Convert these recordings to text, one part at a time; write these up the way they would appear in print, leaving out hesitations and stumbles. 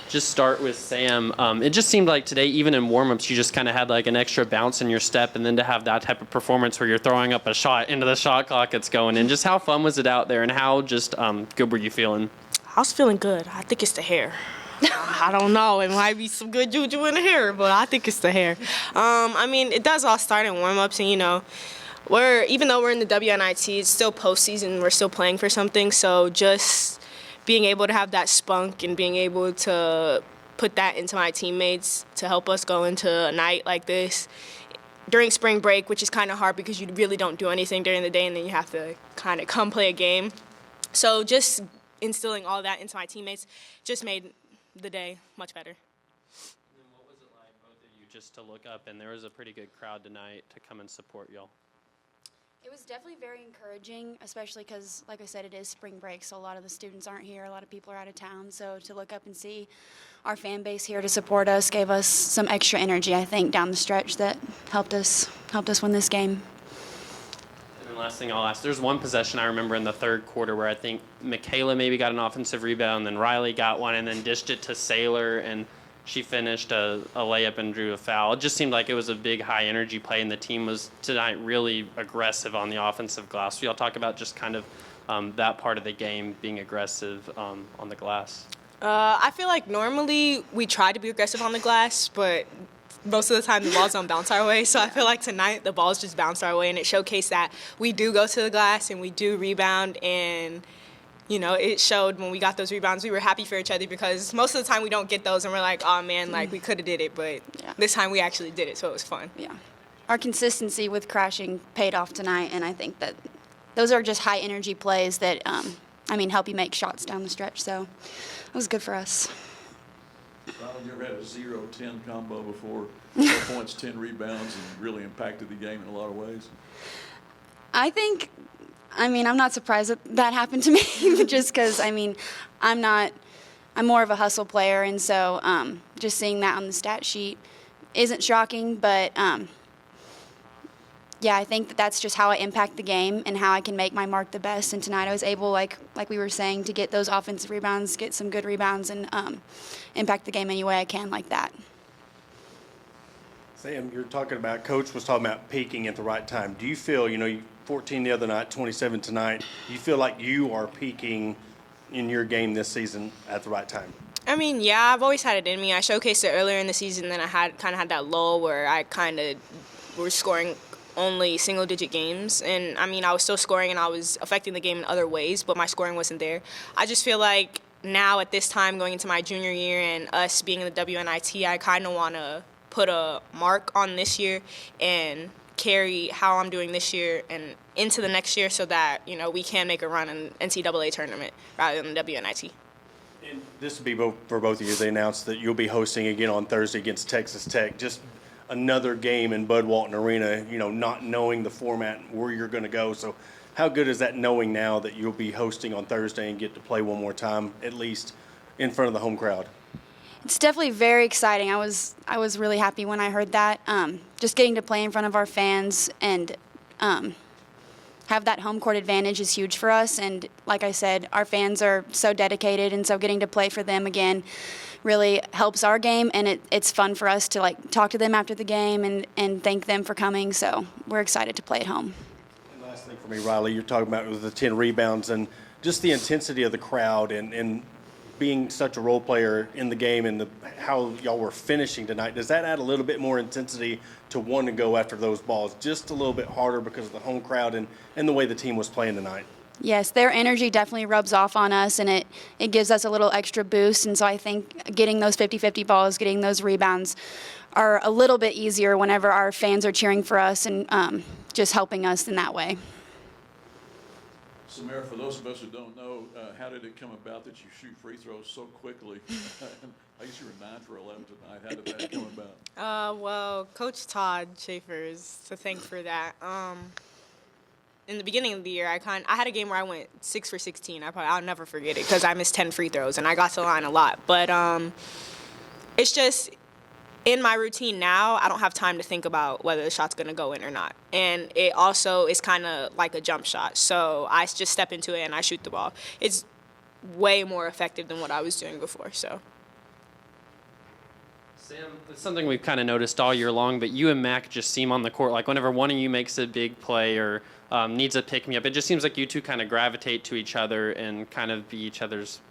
just start with Sam. It just seemed like today, even in warm-ups, you just kind of had like an extra bounce in your step, and then to have that type of performance where you're throwing up a shot into the shot clock it's going in. Just how fun was it out there, and how just good were you feeling? I was feeling good. I think it's the hair. I don't know. It might be some good juju in the hair, but I think it's the hair. I mean, it does all start in warm-ups, and, you know, even though we're in the WNIT, it's still postseason. We're still playing for something, so just being able to have that spunk and being able to put that into my teammates to help us go into a night like this during spring break, which is kind of hard because you really don't do anything during the day and then you have to kind of come play a game. So just instilling all that into my teammates just made the day much better. And what was it like, both of you, just to look up, and there was a pretty good crowd tonight to come and support y'all? It was definitely very encouraging, especially because, like I said, it is spring break, so a lot of the students aren't here. A lot of people are out of town. So to look up and see our fan base here to support us gave us some extra energy, I think, down the stretch that helped us win this game. And then last thing I'll ask, there's one possession I remember in the third quarter where I think Michaela maybe got an offensive rebound, then Rylee got one, and then dished it to Saylor, and she finished a layup and drew a foul. It just seemed like it was a big, high-energy play, and the team was tonight really aggressive on the offensive glass. So y'all talk about just kind of that part of the game, being aggressive on the glass. I feel like normally we try to be aggressive on the glass, but most of the time the balls don't bounce our way. So I feel like tonight the balls just bounced our way, and it showcased that we do go to the glass and we do rebound, and you know, it showed when we got those rebounds. We were happy for each other because most of the time we don't get those and we're like, oh man, like we could have did it, but this time we actually did it, so it was fun. Yeah. Our consistency with crashing paid off tonight, and I think that those are just high energy plays that, help you make shots down the stretch, so it was good for us. Ronald, you ever had a 0-10 combo before? 4 points, 10 rebounds, and really impacted the game in a lot of ways? I'm not surprised that happened to me just because, I'm more of a hustle player, and so just seeing that on the stat sheet isn't shocking, but I think that's just how I impact the game and how I can make my mark the best, and tonight I was able, like we were saying, to get those offensive rebounds, get some good rebounds, and impact the game any way I can like that. Sam, you're talking about, Coach was talking about peaking at the right time. Do you feel, 14 the other night, 27 tonight, do you feel like you are peaking in your game this season at the right time? I've always had it in me. I showcased it earlier in the season, then I had that lull where I kind of was scoring only single-digit games. And, I was still scoring and I was affecting the game in other ways, but my scoring wasn't there. I just feel like now at this time, going into my junior year and us being in the WNIT, I kind of want to put a mark on this year and carry how I'm doing this year and into the next year so that, we can make a run in NCAA tournament rather than the WNIT. And this will be for both of you. They announced that you'll be hosting again on Thursday against Texas Tech. Just another game in Bud Walton Arena, not knowing the format, where you're going to go. So how good is that knowing now that you'll be hosting on Thursday and get to play one more time, at least in front of the home crowd? It's definitely very exciting. I was really happy when I heard that. Just getting to play in front of our fans and have that home court advantage is huge for us. And like I said, our fans are so dedicated, and so getting to play for them again really helps our game. And it's fun for us to talk to them after the game and thank them for coming. So we're excited to play at home. And last thing for me, Rylee, you're talking about with the 10 rebounds and just the intensity of the crowd and being such a role player in the game and how y'all were finishing tonight. Does that add a little bit more intensity to want to go after those balls just a little bit harder because of the home crowd and the way the team was playing tonight? Yes, their energy definitely rubs off on us, and it gives us a little extra boost. And so I think getting those 50-50 balls, getting those rebounds are a little bit easier whenever our fans are cheering for us and just helping us in that way. Samara, for those of us who don't know, how did it come about that you shoot free throws so quickly? I guess you were 9 for 11 tonight. How did that come about? Well, Coach Todd Schaefer is to thank for that. In the beginning of the year, I had a game where I went 6 for 16. I'll never forget it because I missed 10 free throws and I got to the line a lot. But it's just in my routine now, I don't have time to think about whether the shot's going to go in or not. And it also is kind of like a jump shot. So I just step into it and I shoot the ball. It's way more effective than what I was doing before. So. Sam, it's something we've kind of noticed all year long, but you and Mac just seem on the court, like whenever one of you makes a big play or needs a pick-me-up, it just seems like you two kind of gravitate to each other and kind of be each other's,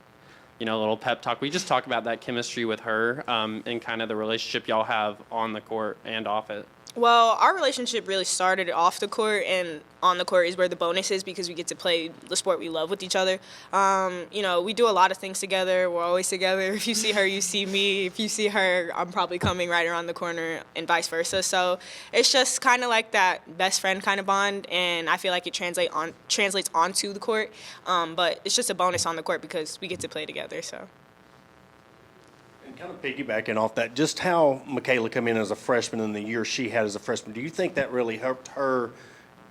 little pep talk. We just talk about that chemistry with her and kind of the relationship y'all have on the court and off it. Well, our relationship really started off the court, and on the court is where the bonus is because we get to play the sport we love with each other. We do a lot of things together. We're always together. If you see her, you see me. If you see her, I'm probably coming right around the corner and vice versa. So it's just kind of like that best friend kind of bond, and I feel like it translates onto the court. But it's just a bonus on the court because we get to play together. So. And kind of piggybacking off that, just how Michaela come in as a freshman and the year she had as a freshman, do you think that really helped her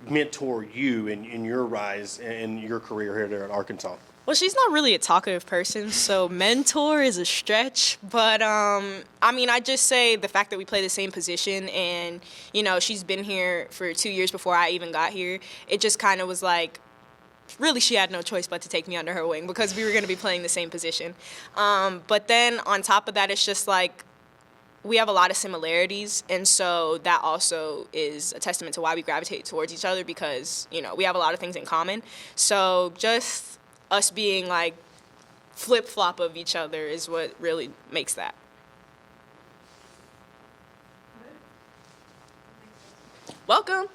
mentor you in your rise in your career here there at Arkansas? Well, she's not really a talkative person, so mentor is a stretch. But, I just say the fact that we play the same position and, she's been here for 2 years before I even got here, it just kind of was like, really, she had no choice but to take me under her wing because we were going to be playing the same position. But then on top of that, it's just like we have a lot of similarities, and so that also is a testament to why we gravitate towards each other because, we have a lot of things in common. So just us being like flip-flop of each other is what really makes that. Welcome.